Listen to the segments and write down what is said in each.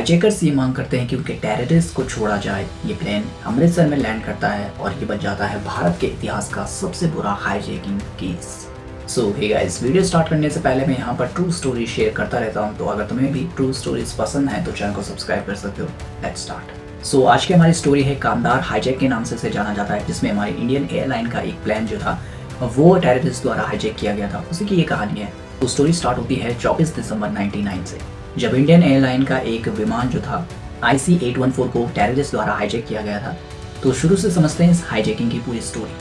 Hijackers ये मांग करते हैं कि उनके टेररिस्ट को छोड़ा जाए। ये प्लेन अमृतसर में लैंड करता है और ये बन जाता है भारत के इतिहास का सबसे बुरा हाईजैकिंग केस। सो हे गाइस, वीडियो स्टार्ट करने से पहले मैं यहाँ पर ट्रू स्टोरी शेयर करता रहता हूँ, तो अगर तुम्हें भी ट्रू स्टोरीज पसंद है तो चैनल को सब्सक्राइब कर सकते हो। Let's start. सो आज की हमारी स्टोरी है कांदार हाईजैक के नाम से इसे जाना जाता है, जिसमें हमारी इंडियन एयरलाइन का एक प्लेन जो था वो टेररिस्ट द्वारा हाईजैक किया गया था। उसी की ये कहानी है। तो स्टोरी स्टार्ट होती है 24 दिसंबर 1999 से, जब इंडियन एयरलाइन का एक विमान जो था IC-814 को टेररिस्ट द्वारा हाईजैक किया गया था। तो शुरू से समझते हैं इस हाईजैकिंग की पूरी स्टोरी।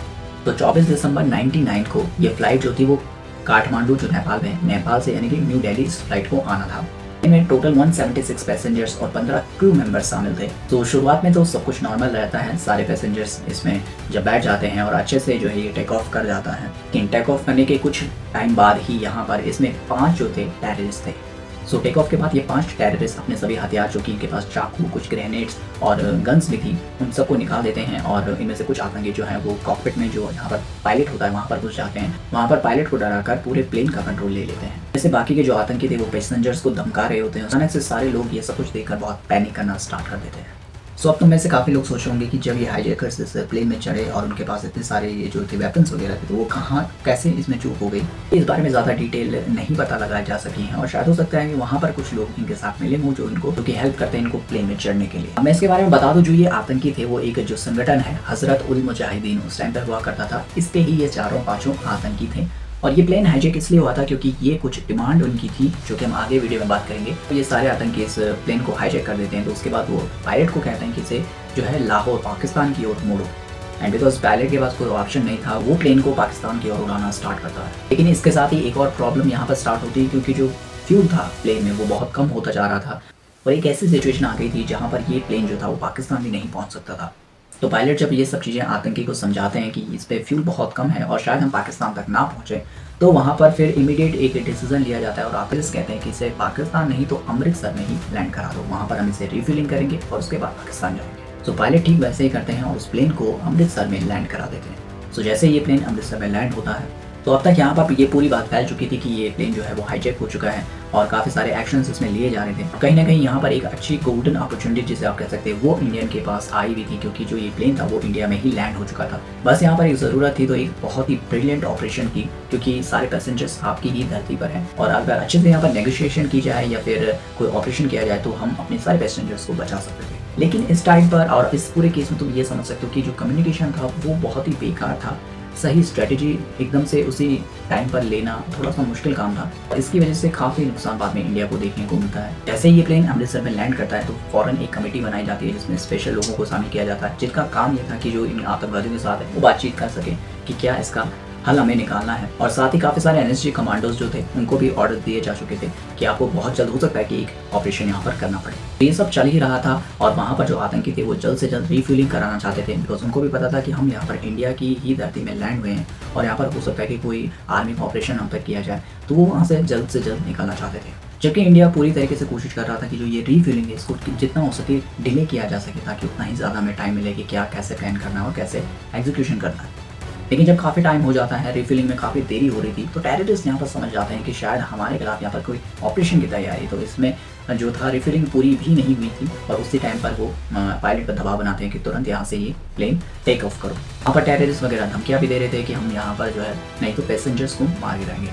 तो 24 दिसंबर 1999 को ये फ्लाइट जो थी वो काठमांडू जो नेपाल में, नेपाल से यानी कि न्यू दिल्ली इस फ्लाइट को आना था। इनमें टोटल 176 पैसेंजर्स और 15 क्रू मेंबर्स शामिल थे। तो शुरुआत में तो सब कुछ नॉर्मल रहता है, सारे पैसेंजर्स इसमें जब बैठ जाते हैं और अच्छे से जो है ये टेक ऑफ कर जाता है। लेकिन टेक ऑफ करने के कुछ टाइम बाद ही यहाँ पर इसमें 5 जो थे टेररिस्ट थे। सो टेक ऑफ के बाद ये 5 टेररिस्ट अपने सभी हथियार, जो कि इनके पास चाकू, कुछ ग्रेनेड्स और गन्स भी थी, उन सबको निकाल देते हैं और इनमें से कुछ आतंकी जो है वो कॉकपिट में जो यहाँ पर पायलट होता है वहाँ पर घुस जाते हैं। वहाँ पर पायलट को डराकर पूरे प्लेन का कंट्रोल ले लेते हैं। जैसे बाकी के जो आतंकी थे वो पैसेंजर्स को धमका रहे होते हैं। अचानक से सारे लोग ये सब कुछ देखकर बहुत पैनिक करना स्टार्ट कर देते हैं। सो अब तो में से काफ़ी लोग सोच होंगे कि जब ये हाईजैकर्स इस प्लेन में चढ़े और उनके पास इतने सारे ये जो थे वेपन्स वगैरह थे, तो वो कहाँ कैसे इसमें चूक हो गई। इस बारे में ज़्यादा डिटेल नहीं पता लगाया जा सकी है और शायद हो सकता है कि वहाँ पर कुछ लोग इनके साथ मिले हों जो इनको क्योंकि हेल्प करते हैं इनको प्लेन में चढ़ने के लिए। अब मैं इसके बारे में बता दूँ, जो ये आतंकी थे वो एक जो संगठन है हजरत उल मुजाहिदीन उस टाइम पर हुआ करता था, इसके ही ये चारों पाँचों आतंकी थे। और ये प्लेन हाईजैक इसलिए हुआ था क्योंकि ये कुछ डिमांड उनकी थी, जो कि हम आगे वीडियो में बात करेंगे। तो ये सारे आतंकी इस प्लेन को हाईजैक कर देते हैं। तो उसके बाद वो पायलट को कहते हैं कि इसे जो है लाहौर पाकिस्तान की ओर मोड़ो। एंड बिकॉज पायलट के पास कोई ऑप्शन नहीं था, वो प्लेन को पाकिस्तान की ओर उड़ाना स्टार्ट करता है। लेकिन इसके साथ ही एक और प्रॉब्लम यहाँ पर स्टार्ट होती है, क्योंकि जो फ्यूल था प्लेन में वो बहुत कम होता जा रहा था और एक ऐसी सिचुएशन आ गई थी जहाँ पर ये प्लेन जो था वो पाकिस्तान भी नहीं पहुँच सकता था। तो पायलट जब ये सब चीज़ें आतंकी को समझाते हैं कि इस पे फ्यूल बहुत कम है और शायद हम पाकिस्तान तक ना पहुँचे, तो वहाँ पर फिर इमीडिएट एक डिसीजन लिया जाता है और आतंकी कहते हैं कि इसे पाकिस्तान नहीं तो अमृतसर में ही लैंड करा दो। वहाँ पर हम इसे रिफिलिंग करेंगे और उसके बाद पाकिस्तान जाएंगे। तो पायलट ठीक वैसे ही करते हैं और उस प्लेन को अमृतसर में लैंड करा देते हैं। सो जैसे ये प्लेन अमृतसर में लैंड होता है, तो अब तक यहाँ पर ये पूरी बात फैल चुकी थी कि ये प्लेन जो है वो हाईजैक हो चुका है और काफ़ी सारे एक्शंस इसमें लिए जा रहे थे। कहीं ना कहीं यहाँ पर एक अच्छी गोल्डन अपॉर्चुनिटी जिसे आप कह सकते हैं वो इंडियन के पास आई हुई थी, क्योंकि जो ये प्लेन था वो इंडिया में ही लैंड हो चुका था। बस यहाँ पर एक ज़रूरत थी तो एक बहुत ही ब्रिलियंट ऑपरेशन की, क्योंकि सारे पैसेंजर्स आपकी ही धरती पर हैं और अगर अच्छे से यहाँ पर नेगोशिएशन की जाए या फिर कोई ऑपरेशन किया जाए तो हम अपने सारे पैसेंजर्स को बचा सकते थे। लेकिन इस टाइम पर और इस पूरे केस में तुम ये समझ सकते हो कि जो कम्युनिकेशन था वो बहुत ही बेकार था। सही स्ट्रेटजी एकदम से उसी टाइम पर लेना थोड़ा सा मुश्किल काम था। इसकी वजह से काफ़ी नुकसान बाद में इंडिया को देखने को मिलता है। जैसे ये प्लेन अमृतसर में लैंड करता है तो फौरन एक कमेटी बनाई जाती है जिसमें स्पेशल लोगों को शामिल किया जाता है, जिनका काम ये था कि जो इन आतंकवादियों के साथ है वो बातचीत कर सके कि क्या इसका हल हमें निकालना है। और साथ ही काफ़ी सारे NSG कमांडोज जो थे उनको भी ऑर्डर दिए जा चुके थे कि आपको बहुत जल्द हो सकता है कि एक ऑपरेशन यहाँ पर करना पड़े। तो ये सब चल ही रहा था और वहाँ पर जो आतंकी थे वो जल्द से जल्द रिफ्यूलिंग कराना चाहते थे, बिकॉज उनको भी पता था कि हम यहाँ पर इंडिया की ही धरती में लैंड हुए हैं और यहाँ पर हो सकता है कि कोई आर्मी का ऑपरेशन हम तक किया जाए, तो वो वहाँ से जल्द निकालना चाहते थे। जबकि इंडिया पूरी तरीके से कोशिश कर रहा था कि जो ये रिफ्यूलिंग है इसको जितना हो सके डिले किया जा सके, ताकि उतना ही ज़्यादा हमें टाइम मिले कि क्या कैसे प्लान करना है और कैसे एग्जीक्यूशन करना है। लेकिन जब काफ़ी टाइम हो जाता है, रिफिलिंग में काफ़ी देरी हो रही थी, तो टेररिस्ट यहाँ पर समझ जाते हैं कि शायद हमारे खिलाफ यहाँ पर कोई ऑपरेशन की तैयारी। तो इसमें जो था रिफिलिंग पूरी भी नहीं हुई थी और उसी टाइम पर वो पायलट पर दबाव बनाते हैं कि तुरंत यहाँ से ये प्लेन टेक ऑफ करो। वहाँ पर टेररिस्ट वगैरह धमकियाँ भी दे रहे थे कि हम यहाँ पर जो है नहीं तो पैसेंजर्स को मार गिराएंगे।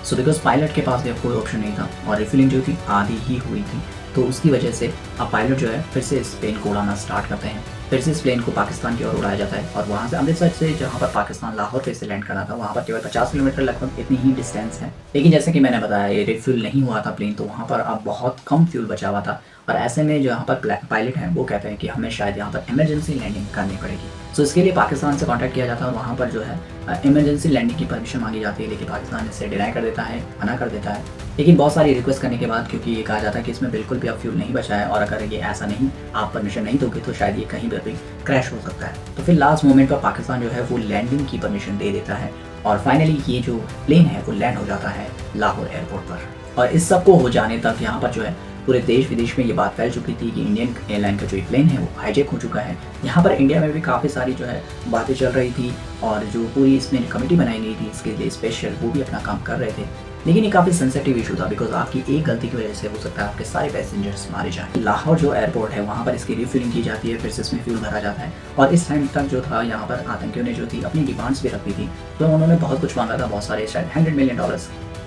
सो बिकॉज पायलट के पास भी अब कोई ऑप्शन नहीं था और रिफिलिंग जो थी आधी ही हुई थी, तो उसकी वजह से अब पायलट जो है फिर से इस प्लेन को उड़ाना स्टार्ट करते हैं। फिर से इस प्लेन को पाकिस्तान की ओर उड़ाया जाता है और वहाँ से अमृतसर से जहाँ पर पाकिस्तान लाहौर पे से लैंड करना था वहाँ पर केवल 50 किलोमीटर लगभग इतनी ही डिस्टेंस है। लेकिन जैसे कि मैंने बताया ये रिफ्यूल नहीं हुआ था प्लेन, तो वहाँ पर अब बहुत कम फ्यूल बचा हुआ था और ऐसे में जो यहाँ पर पायलट हैं वो कहते हैं कि हमें शायद यहाँ पर इमरजेंसी लैंडिंग करनी पड़ेगी। सो इसके लिए पाकिस्तान से कॉन्टैक्ट किया जाता है और वहाँ पर जो है इमरजेंसी लैंडिंग की परमिशन मांगी जाती है, लेकिन पाकिस्तान इसे डिनाई कर देता है, मना कर देता है। लेकिन बहुत सारी रिक्वेस्ट करने के बाद, क्योंकि ये कहा जाता है कि इसमें बिल्कुल भी अब फ्यूल नहीं बचा है और अगर ये ऐसा नहीं आप परमिशन नहीं दोगे तो शायद ये कहीं पर भी क्रैश हो सकता है, तो फिर लास्ट मोमेंट पर पाकिस्तान जो है वो लैंडिंग की परमिशन दे देता है और फाइनली ये जो प्लेन है वो लैंड हो जाता है लाहौर एयरपोर्ट पर। और इस सब को हो जाने तक यहाँ पर जो है पूरे देश विदेश में ये बात फैल चुकी थी कि इंडियन एयरलाइन का जो प्लेन है वो हाईजैक हो चुका है। यहाँ पर इंडिया में भी काफ़ी सारी जो है बातें चल रही थी और जो पूरी इसमें कमेटी बनाई गई थी इसके लिए स्पेशल, वो भी अपना काम कर रहे थे। लेकिन ये काफ़ी सेंसिटिव इशू था बिकॉज आपकी एक गलती की वजह से हो सकता है आपके सारे पैसेंजर्स मारे जाएं। लाहौर जो एयरपोर्ट है वहाँ पर इसकी रिफिलिंग की जाती है, फिर से इसमें फ्यूल भरा जाता है और इस टाइम तक जो था यहाँ पर आतंकियों ने जो थी अपनी डिमांड्स भी रखी थी। तो उन्होंने बहुत कुछ मांगा था, बहुत सारे शायद $100 मिलियन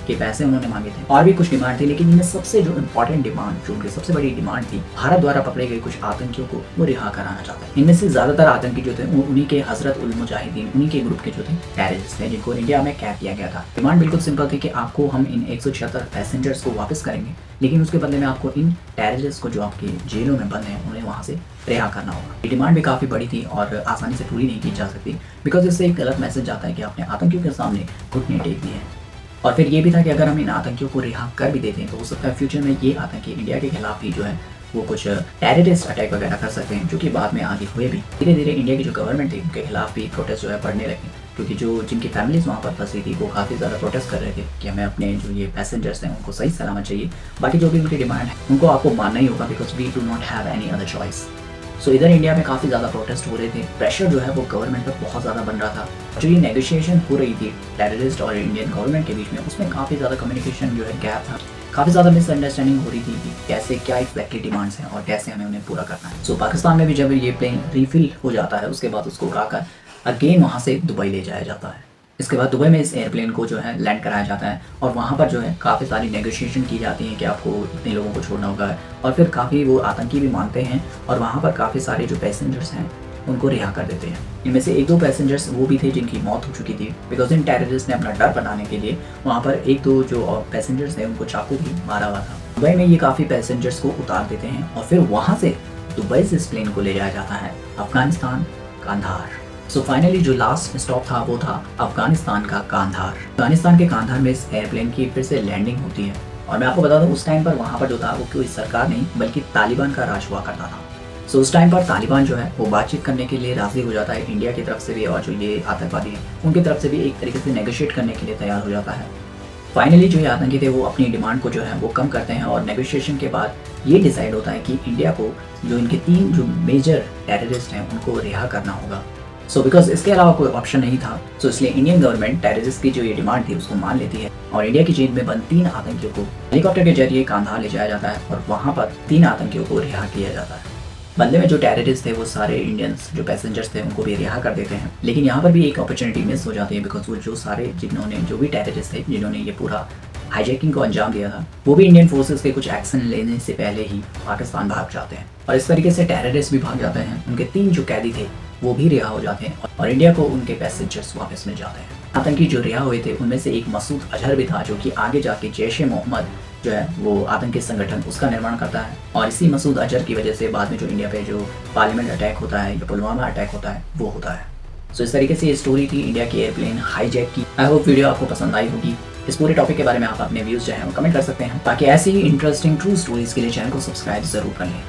के पैसे उन्होंने मांगे थे और भी कुछ डिमांड थी, लेकिन इनमें सबसे जो इम्पोर्टेंट डिमांड, जो उनकी सबसे बड़ी डिमांड थी, भारत द्वारा पकड़े गए कुछ आतंकियों को वो रिहा कराना चाहता है। इनमें से ज्यादातर आतंकी जो थे उन्हीं के हजरत उल मुजाहिदीन, उन्हीं के ग्रुप के जो थे टेररिस्ट थे जिनको इंडिया में कैद किया गया था। डिमांड बिल्कुल सिंपल थी कि आपको हम इन 176 पैसेंजर्स को वापस करेंगे, लेकिन उसके बदले में आपको इन टेररिस्ट को जो आपके जेलों में बंद हैं उन्हें वहाँ से रिहा करना होगा। ये डिमांड भी काफ़ी बड़ी थी और आसानी से पूरी नहीं की जा सकती बिकॉज इससे एक गलत मैसेज आता है कि आपने आतंकियों के सामने घुटने टेक दिए हैं। और फिर ये भी था कि अगर हम इन आतंकियों को रिहा कर भी देते हैं तो हो सकता है फ्यूचर में ये आतंकी इंडिया के खिलाफ ही जो है वो कुछ टेररिस्ट अटैक वगैरह कर सकते हैं, जो कि बाद में आगे हुए भी। धीरे धीरे इंडिया की जो गवर्नमेंट थी उनके खिलाफ भी प्रोटेस्ट जो है बढ़ने लगे, क्योंकि जो जिनकी फैमिलीज वहाँ पर फंसी थी वो काफ़ी ज़्यादा प्रोटेस्ट कर रहे थे कि हमें अपने जो ये पैसेंजर्स हैं उनको सही सलामत चाहिए, बाकी जो भी उनकी डिमांड है उनको आपको मानना ही होगा because we do not have any other choice. So इधर इंडिया में काफ़ी ज़्यादा प्रोटेस्ट हो रहे थे, प्रेशर जो है वो गवर्नमेंट पर बहुत ज़्यादा बन रहा था। जो ये नेगोशिएशन हो रही थी टेररिस्ट और इंडियन गवर्नमेंट के बीच में, उसमें काफ़ी ज़्यादा कम्युनिकेशन जो है गैप था, काफ़ी ज़्यादा मिसअंडरस्टैंडिंग हो रही थी कि कैसे क्या एग्जैक्टली डिमांड्स हैं और कैसे हमें उन्हें पूरा करना है। सो पाकिस्तान में भी जब ये प्लेन रिफिल हो जाता है उसके बाद उसको उड़ाकर अगेन वहाँ से दुबई ले जाया जाता है। इसके बाद दुबई में इस एयरप्लेन को जो है लैंड कराया जाता है और वहाँ पर जो है काफ़ी सारी नेगोशिएशन की जाती है कि आपको इतने लोगों को छोड़ना होगा और फिर काफ़ी वो आतंकी भी मानते हैं और वहाँ पर काफ़ी सारे जो पैसेंजर्स हैं उनको रिहा कर देते हैं। इनमें से 1-2 पैसेंजर्स वो भी थे जिनकी मौत हो चुकी थी बिकॉज इन टेररिस्ट ने अपना डर बनाने के लिए वहाँ पर 1-2 जो पैसेंजर्स थे उनको चाकू भी मारा हुआ था। दुबई में ये काफ़ी पैसेंजर्स को उतार देते हैं और फिर वहाँ से दुबई से इस प्लेन को ले जाया जाता है अफगानिस्तान, कांधार। सो फाइनली जो लास्ट स्टॉप था वो था अफगानिस्तान का कांधार। अफगानिस्तान के कांधार में इस एयरप्लेन की फिर से लैंडिंग होती है और मैं आपको बता दूं उस टाइम पर वहाँ पर जो था वो कोई सरकार नहीं बल्कि तालिबान का राज हुआ करता था। सो उस टाइम पर तालिबान जो है वो बातचीत करने के लिए राजी हो जाता है इंडिया की तरफ से भी और जो ये आतंकवादी हैं उनकी तरफ से भी एक तरीके से नेगोशिएट करने के लिए तैयार हो जाता है। फाइनली जो ये आतंकी थे वो अपनी डिमांड को जो है वो कम करते हैं और नेगोशिएशन के बाद ये डिसाइड होता है कि इंडिया को जो इनके 3 जो मेजर टेररिस्ट हैं उनको रिहा करना होगा। सो बिकॉज इसके अलावा कोई ऑप्शन नहीं था, सो इसलिए इंडियन गवर्नमेंट टेररिस्ट की जो ये डिमांड थी उसको मान लेती है और इंडिया की जेल में बंद 3 आतंकियों को हेलीकॉप्टर के जरिए कांधार ले जाया जाता है और वहाँ पर 3 आतंकियों को रिहा किया जाता है। बदले में जो टेररिस्ट थे वो सारे इंडियंस जो पैसेंजर्स थे उनको भी रिहा कर देते हैं, लेकिन यहाँ पर भी एक अपॉर्चुनिटी मिस हो जाती है बिकॉज वो जो सारे जिन्होंने जो भी टेररिस्ट थे जिन्होंने ये पूरा हाईजैकिंग को अंजाम दिया था वो भी इंडियन फोर्सेस के कुछ एक्शन लेने से पहले ही पाकिस्तान भाग जाते हैं और इस तरीके से टेररिस्ट भी भाग जाते हैं। उनके 3 जो कैदी थे वो भी रिहा हो जाते हैं और इंडिया को उनके पैसेंजर्स वापस मिल जाते हैं। आतंकी जो रिहा हुए थे उनमें से एक मसूद अजहर भी था जो कि आगे जाके जैश-ए-मोहम्मद जो है वो आतंकी संगठन उसका निर्माण करता है और इसी मसूद अजहर की वजह से बाद में जो इंडिया पे जो पार्लियामेंट अटैक होता है या पुलवामा अटैक होता है वो होता है। सो इस तरीके से ये स्टोरी थी इंडिया की एयरप्लेन हाईजैक की। आई होप वीडियो आपको पसंद आई होगी। इस पूरे टॉपिक के बारे में आप अपने व्यूज़ जो है वो कमेंट कर सकते हैं। बाकी ऐसी ही इंटरेस्टिंग ट्रू स्टोरीज के लिए चैनल को सब्सक्राइब जरूर कर लें।